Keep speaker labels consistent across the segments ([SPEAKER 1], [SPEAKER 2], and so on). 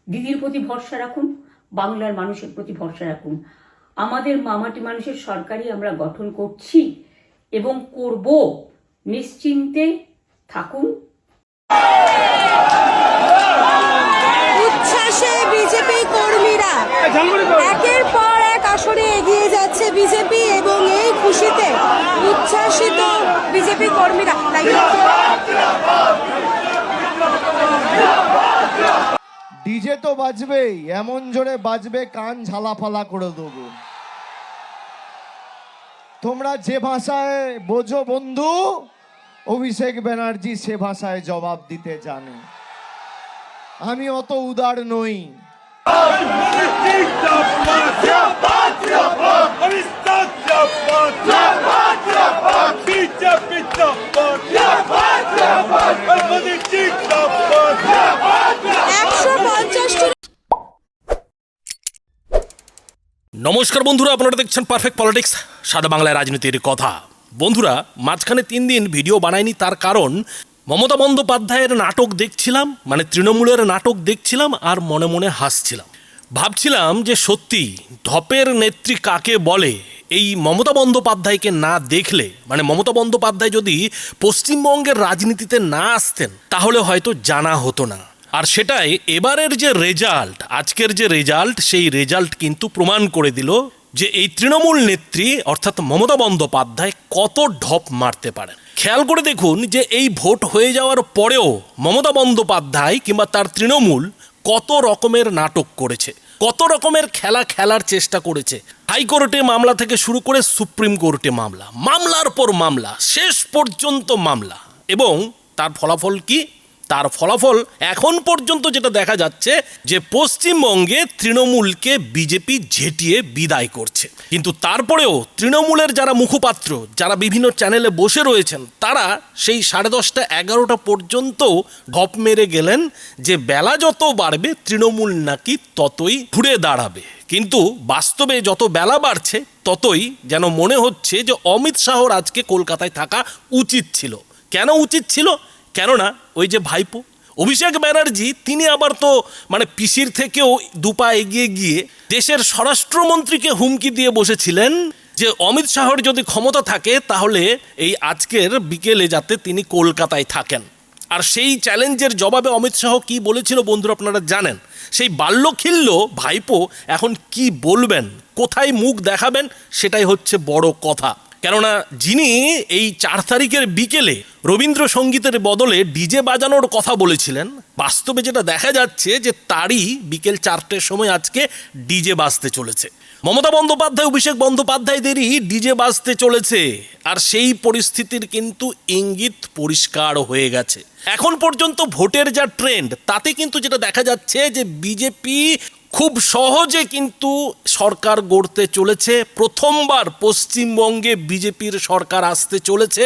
[SPEAKER 1] দিদির প্রতি ভরসা রাখুন, বাংলার মানুষের প্রতি ভরসা রাখুন। আমাদের মামাটি মানুষের সরকারই আমরা গঠন করছি এবং করব, নিশ্চিন্তে থাকুন।
[SPEAKER 2] উচ্ছ্বাসে বিজেপি কর্মীরা একের পর এক আসনে এগিয়ে যাচ্ছে বিজেপি, এবং এই খুশিতে উচ্ছ্বাসিত বিজেপি কর্মীরা।
[SPEAKER 3] ডিজে তো বাজবেই, এমন জোরে বাজবে কান ঝালাফালা করে দেবো। তোমরা যে ভাষায় বোঝো বন্ধু, অভিষেক ব্যানার্জি সে ভাষায় জবাব দিতে জানে। আমি অত উদার নই।
[SPEAKER 4] নমস্কার বন্ধুরা, আপনারা দেখছেন পারফেক্ট পলিটিক্স, সাদা বাংলায় রাজনীতির কথা। বন্ধুরা, মাঝখানে 3 দিন ভিডিও বানাইনি, তার কারণ মমতা বন্দ্যোপাধ্যায়ের নাটক দেখছিলাম, মানে তৃণমূলের নাটক দেখছিলাম আর মনে মনে হাসছিলাম। ভাবছিলাম যে সত্যি ঢপের নেত্রী কাকে বলে এই মমতা বন্দ্যোপাধ্যায়কে না দেখলে, মানে মমতা বন্দ্যোপাধ্যায় যদি পশ্চিমবঙ্গের রাজনীতিতে না আসতেন তাহলে হয়তো জানা হতো না। আর সেটাই এবারের যে রেজাল্ট, আজকের যে রেজাল্ট, সেই রেজাল্ট কিন্তু প্রমাণ করে দিল যে এই তৃণমূল নেত্রী অর্থাৎ মমতা বন্দ্যোপাধ্যায় কত ঢপ মারতে পারেন। খেয়াল করে দেখুন যে এই ভোট হয়ে যাওয়ার পরেও মমতা বন্দ্যোপাধ্যায় কিংবা তার তৃণমূল কত রকমের নাটক করেছে, কত রকমের খেলা খেলার চেষ্টা করেছে। হাইকোর্টে মামলা থেকে শুরু করে সুপ্রিম কোর্টে মামলা, মামলার পর মামলা, শেষ পর্যন্ত মামলা। এবং তার ফলাফল কি? তার ফলাফল এখন পর্যন্ত যেটা দেখা যাচ্ছে যে পশ্চিমবঙ্গে তৃণমূলকে বিজেপি ঝেঁটিয়ে বিদায় করছে। কিন্তু তারপরেও তৃণমূলের যারা মুখপাত্র, যারা বিভিন্ন চ্যানেলে বসে রয়েছেন, তারা সেই 10:30 11টা পর্যন্ত ঢপ মেরে গেলেন যে বেলা যত বাড়বে তৃণমূল নাকি ততই ঘুরে দাঁড়াবে। কিন্তু বাস্তবে যত বেলা বাড়ছে ততই যেন মনে হচ্ছে যে অমিত শাহর আজকে কলকাতায় থাকা উচিত ছিল। কেন উচিত ছিল? কেননা ওই যে ভাইপো অভিষেক ব্যানার্জি, তিনি আবার তো মানে পিসির থেকেও 2 পা এগিয়ে গিয়ে দেশের স্বরাষ্ট্রমন্ত্রীকে হুমকি দিয়ে বসেছিলেন যে অমিত শাহর যদি ক্ষমতা থাকে তাহলে এই আজকের বিকেলে যাতে তিনি কলকাতায় থাকেন। আর সেই চ্যালেঞ্জের জবাবে অমিত শাহ কি বলেছিল বন্ধুরা আপনারা জানেন। সেই বাল্যখিল্য ভাইপো এখন কি বলবেন, কোথায় মুখ দেখাবেন, সেটাই হচ্ছে বড় কথা। কেননা যিনি এই 4 তারিখের বিকেলে রবীন্দ্রসঙ্গীতের বদলে ডিজে বাজানোর কথা বলেছিলেন, বাস্তবে যেটা দেখা যাচ্ছে যে তারই বিকেল 4টের সময় আজকে ডিজে বাজতে চলেছে। মমতা বন্দ্যোপাধ্যায়, অভিষেক বন্দ্যোপাধ্যায়দেরই ডিজে বাজতে চলেছে। আর সেই পরিস্থিতির কিন্তু ইঙ্গিত পরিষ্কার হয়ে গেছে। এখন পর্যন্ত ভোটের যা ট্রেন্ড, তাতে কিন্তু যেটা দেখা যাচ্ছে যে বিজেপি খুব সহজে কিন্তু সরকার গড়তে চলেছে। প্রথমবার পশ্চিমবঙ্গে বিজেপির সরকার আসতে চলেছে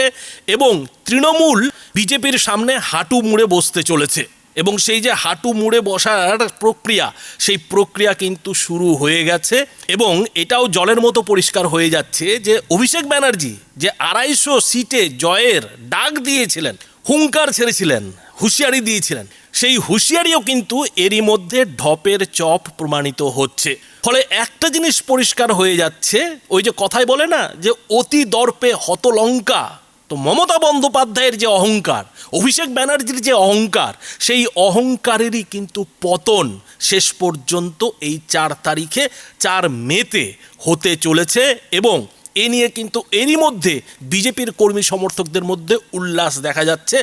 [SPEAKER 4] এবং তৃণমূল বিজেপির সামনে হাঁটু মুড়ে বসতে চলেছে। এবং সেই যে হাঁটু মুড়ে বসার প্রক্রিয়া, সেই প্রক্রিয়া কিন্তু শুরু হয়ে গেছে। এবং এটাও জলের মতো পরিষ্কার হয়ে যাচ্ছে যে অভিষেক ব্যানার্জি যে 250 সিটে জয়ের ডাক দিয়েছিলেন, হুঙ্কার ছেড়েছিলেন, হুঁশিয়ারি দিয়েছিলেন, সেই হুঁশিয়ারিও কিন্তু এরই মধ্যে ঢপের চপ প্রমাণিত হচ্ছে। ফলে একটা জিনিস পরিষ্কার হয়ে যাচ্ছে, ওই যে কথায় বলে না যে অতি দর্পে হতলঙ্কা। তো মমতা বন্দ্যোপাধ্যায়ের যে অহংকার, অভিষেক ব্যানার্জির যে অহংকার, সেই অহংকারেরই কিন্তু পতন শেষ পর্যন্ত এই 4 তারিখে 4 মেতে হতে চলেছে। এবং এ নিয়ে কিন্তু এরই মধ্যে বিজেপির কর্মী সমর্থকদের মধ্যে উল্লাস দেখা যাচ্ছে,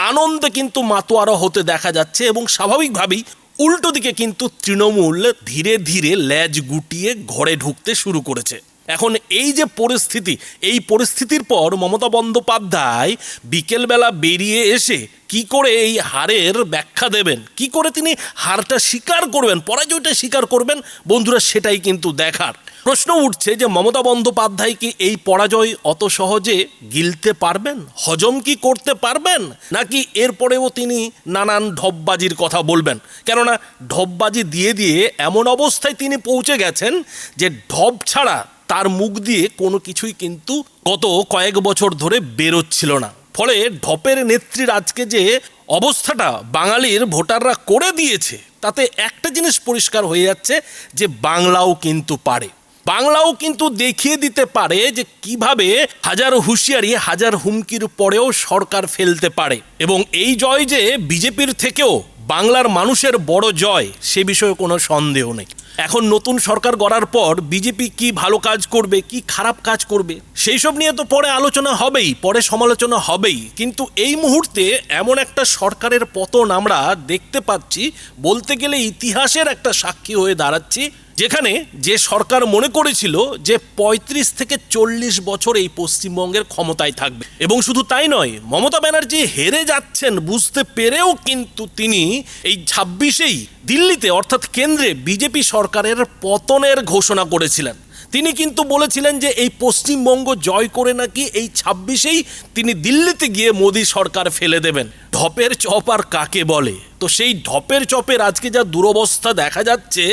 [SPEAKER 4] আনন্দে কিন্তু মাতোয়ারা হতে দেখা যাচ্ছে। এবং স্বাভাবিকভাবেই উল্টো দিকে কিন্তু তৃণমূল ধীরে ধীরে লেজ গুটিয়ে ঘরে ঢুকতে শুরু করেছে। এখন এই যে পরিস্থিতি, এই পরিস্থিতির পর মমতা বন্দ্যোপাধ্যায় বিকেলবেলা বেরিয়ে এসে কি করে এই হারের ব্যাখ্যা দেবেন, কি করে তিনি হারটা স্বীকার করবেন, পরাজয়টা স্বীকার করবেন, বন্ধুরা সেটাই কিন্তু দেখার। প্রশ্ন উঠছে যে মমতা বন্দ্যোপাধ্যায় কি এই পরাজয় অত সহজে গিলতে পারবেন, হজম কি করতে পারবেন, নাকি এরপরেও তিনি নানান ঢপবাজির কথা বলবেন। কেননা ঢপবাজি দিয়ে দিয়ে এমন অবস্থায় তিনি পৌঁছে গেছেন যে ঢপ ছাড়া তার মুখ দিয়ে কোনো কিছুই কিন্তু গত কয়েক বছর ধরে বেরোচ্ছিল না। ফলে ঢপের নেত্রীর আজকে যে অবস্থাটা বাঙালির ভোটাররা করে দিয়েছে, তাতে একটা জিনিস পরিষ্কার হয়ে যাচ্ছে যে বাংলাও কিন্তু পারে, বাংলাও কিন্তু দেখিয়ে দিতে পারে যে কিভাবে হাজার হুঁশিয়ারি হাজার হুমকির পরেও সরকার ফেলতে পারে। এবং এই জয় যে বিজেপির থেকেও বাংলার মানুষের বড় জয়, সে বিষয়ে কোনো সন্দেহ নেই। এখন নতুন সরকার গড়ার পর বিজেপি কি ভালো কাজ করবে, কি খারাপ কাজ করবে, সেই সব নিয়ে তো পরে আলোচনা হবেই, পরে সমালোচনা হবেই। কিন্তু এই মুহূর্তে এমন একটা সরকারের পতন আমরা দেখতে পাচ্ছি, বলতে গেলে ইতিহাসের একটা সাক্ষী হয়ে দাঁড়াচ্ছি, যেখানে যে সরকার মনে করেছিল যে ৩৫ থেকে ৪০ বছর এই পশ্চিমবঙ্গের ক্ষমতায় থাকবে, এবং শুধু তাই নয়, মমতা ব্যানার্জি হেরে যাচ্ছেন বুঝতে পেরেও কিন্তু তিনি এই ২৬-এই দিল্লিতে অর্থাৎ কেন্দ্রে বিজেপি সরকারের পতনের ঘোষণা করেছিলেন। তিনি কিন্তু বলেছিলেন যে এই পশ্চিমবঙ্গ জয় করে নাকি এই ২৬-এই তিনি দিল্লিতে গিয়ে মোদী সরকার ফেলে দেবেন। ঢপের চপ আর কাকে বলে? তো সেই ঢপের চপের আজকে যা দুরবস্থা দেখা যাচ্ছে,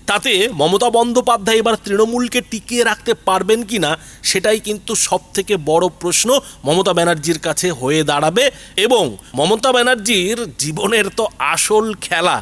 [SPEAKER 4] তাতে মমতা বন্দ্যোপাধ্যায় এবার তৃণমূলকে টিকিয়ে রাখতে পারবেন কি না, সেটাই কিন্তু সব থেকে বড় প্রশ্ন মমতা ব্যানার্জির কাছে হয়ে দাঁড়াবে। এবং মমতা ব্যানার্জির জীবনের তো আসল খেলা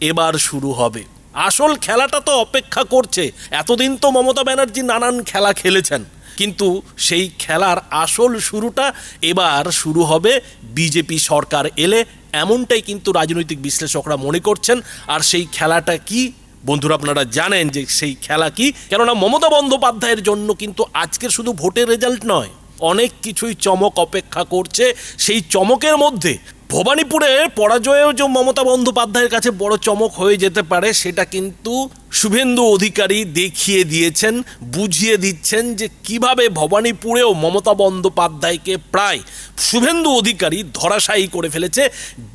[SPEAKER 4] এবার শুরু হবে। আসল খেলাটা তো অপেক্ষা করছে। এতদিন তো মমতা ব্যানার্জি নানান খেলা খেলেছেন, কিন্তু সেই খেলার আসল শুরুটা এবার শুরু হবে বিজেপি সরকার এলে, এমনটাই কিন্তু রাজনৈতিক বিশ্লেষকরা মনে করছেন। আর সেই খেলাটা কি বন্ধুরা, আপনারা জানেন যে সেই খেলা কি। কেননা মমতা বন্দ্যোপাধ্যায়ের জন্য কিন্তু আজকের শুধু ভোটের রেজাল্ট নয়, অনেক কিছুই চমক অপেক্ষা করছে। সেই চমকের মধ্যে ভবানীপুরের পরাজয়েও যে মমতা বন্দ্যোপাধ্যায়ের কাছে বড় চমক হয়ে যেতে পারে, সেটা কিন্তু শুভেন্দু অধিকারী দেখিয়ে দিয়েছেন, বুঝিয়ে দিচ্ছেন যে কিভাবে ভবানীপুরেও মমতা বন্দ্যোপাধ্যায়কে প্রায় শুভেন্দু অধিকারী ধরাশায়ী করে ফেলেছে,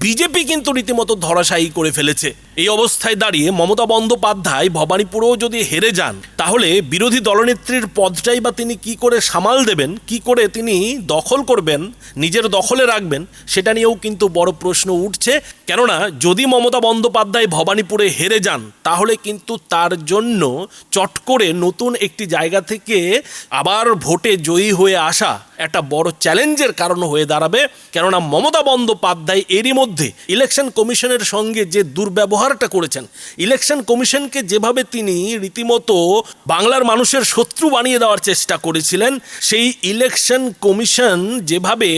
[SPEAKER 4] বিজেপি কিন্তু রীতিমতো ধরাশায়ী করে ফেলেছে। এই অবস্থায় দাঁড়িয়ে মমতা বন্দ্যোপাধ্যায় ভবানীপুরেও যদি হেরে যান, তাহলে বিরোধী দলনেত্রীর পদটাই বা তিনি কি করে সামাল দেবেন, কি করে তিনি দখল করবেন, নিজের দখলে রাখবেন, সেটা নিয়েও কিন্তু বড় প্রশ্ন উঠছে। কেননা যদি মমতা বন্দ্যোপাধ্যায় ভবানীপুরে হেরে যান, তাহলে কিন্তু তার জন্য চট করে নতুন একটি জায়গা থেকে আবার ভোটে জয়ী হয়ে আসা একটা বড় চ্যালেঞ্জের কারণ হয়ে দাঁড়াবে। কেননা মমতা বন্দ্যোপাধ্যায় এরই মধ্যে ইলেকশন কমিশনের সঙ্গে যে দুর্ব্যবহারটা করেছেন, ইলেকশন কমিশনকে যেভাবে তিনি রীতিমতো বাংলার মানুষের শত্রু বানিয়ে দেওয়ার চেষ্টা করেছিলেন, সেই ইলেকশন কমিশন যেভাবে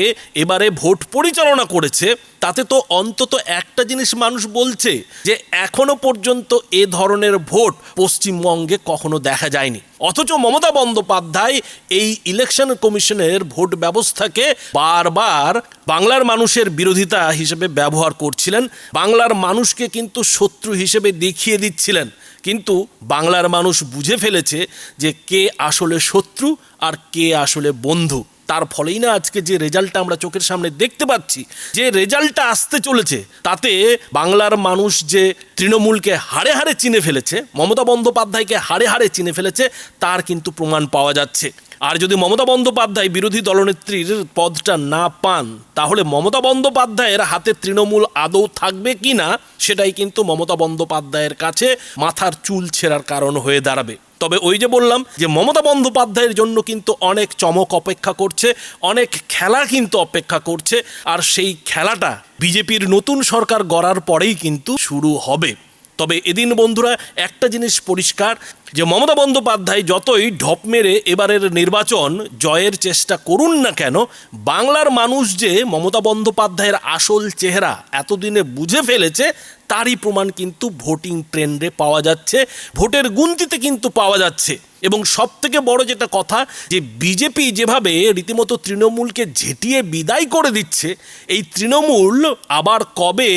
[SPEAKER 4] এবারে ভোট পরিচালনা করেছে, তাতে তো অন্তত একটা জিনিস মানুষ বলছে যে এখনো পর্যন্ত এ ধরনের ভোট পশ্চিমবঙ্গে কখনো দেখা যায়নি। অথচ মমতা বন্দ্যোপাধ্যায় এই ইলেকশন কমিশনের ভোট ব্যবস্থাকে বারবার বাংলার মানুষের বিরোধিতা হিসেবে ব্যবহার করছিলেন, বাংলার মানুষকে কিন্তু শত্রু হিসেবে দেখিয়ে দিচ্ছিলেন। কিন্তু বাংলার মানুষ বুঝে ফেলেছে যে কে আসলে শত্রু আর কে আসলে বন্ধু। তার ফলেই না আজকে যে রেজাল্টটা আমরা চোখের সামনে দেখতে পাচ্ছি, যে রেজাল্টটা আসতে চলেছে, তাতে বাংলার মানুষ যে তৃণমূলকে হাড়ে হাড়ে চিনে ফেলেছে, মমতা বন্দ্যোপাধ্যায়কে হাড়ে হাড়ে চিনে ফেলেছে, তার কিন্তু প্রমাণ পাওয়া যাচ্ছে। আর যদি মমতা বন্দ্যোপাধ্যায় বিরোধী দলনেত্রীর পদটা না পান, তাহলে মমতা বন্দ্যোপাধ্যায়ের হাতে তৃণমূল আদৌ থাকবে কি না, সেটাই কিন্তু মমতা বন্দ্যোপাধ্যায়ের কাছে মাথার চুল ছেঁড়ার কারণ হয়ে দাঁড়াবে। তবে ওই যে বললাম যে মমতা বন্দ্যোপাধ্যায়ের জন্য কিন্তু অনেক চমক অপেক্ষা করছে, অনেক খেলা কিন্তু অপেক্ষা করছে। আর সেই খেলাটা বিজেপির নতুন সরকার গড়ার পরেই কিন্তু শুরু হবে। তবে এদিন বন্ধুরা একটা জিনিস পরিষ্কার, যে মমতা বন্দ্যোপাধ্যায় যতই ঢপ মেরে এবারের নির্বাচন জয়ের চেষ্টা করুন না কেন, বাংলার মানুষ যে মমতা বন্দ্যোপাধ্যায়ের আসল চেহারা এতদিনে বুঝে ফেলেছে, তারই প্রমাণ কিন্তু ভোটিং ট্রেন্ডে পাওয়া যাচ্ছে, ভোটের গুনতিতে কিন্তু পাওয়া যাচ্ছে। এবং সব থেকে বড় যেটা কথা, যে বিজেপি যেভাবে রীতিমতো তৃণমূলকে ঝেঁটিয়ে বিদায় করে দিচ্ছে, এই তৃণমূল আবার কবে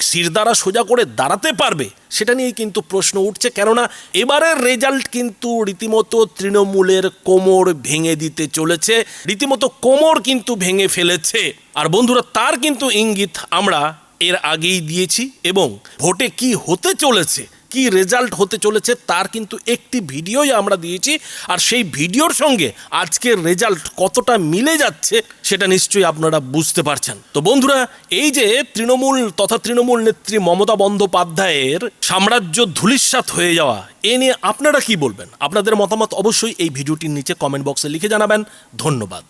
[SPEAKER 4] শিরদাঁড়া সোজা করে দাঁড়াতে পারবে, সেটা নিয়েই কিন্তু প্রশ্ন উঠছে। কেননা এবারের রেজাল্ট কিন্তু রীতিমতো তৃণমূলের কোমর ভেঙে দিতে চলেছে, রীতিমতো কোমর কিন্তু ভেঙে ফেলেছে। আর বন্ধুরা, তার কিন্তু ইঙ্গিত আমরা এর আগেই দিয়েছি, এবং ভোটে কি হতে চলেছে, কি রেজাল্ট হতে চলেছে, তার কিন্তু একটি ভিডিওই আমরা দিয়েছি। আর সেই ভিডিওর সঙ্গে আজকের রেজাল্ট কতটা মিলে যাচ্ছে, সেটা নিশ্চয়ই আপনারা বুঝতে পারছেন। তো বন্ধুরা, এই যে তৃণমূল তথা তৃণমূল নেত্রী মমতা বন্দ্যোপাধ্যায়ের সাম্রাজ্য ধূলিসাৎ হয়ে যাওয়া, এ নিয়ে আপনারা কি বলবেন? আপনাদের মতামত অবশ্যই এই ভিডিওটির নিচে কমেন্ট বক্সে লিখে জানাবেন। ধন্যবাদ।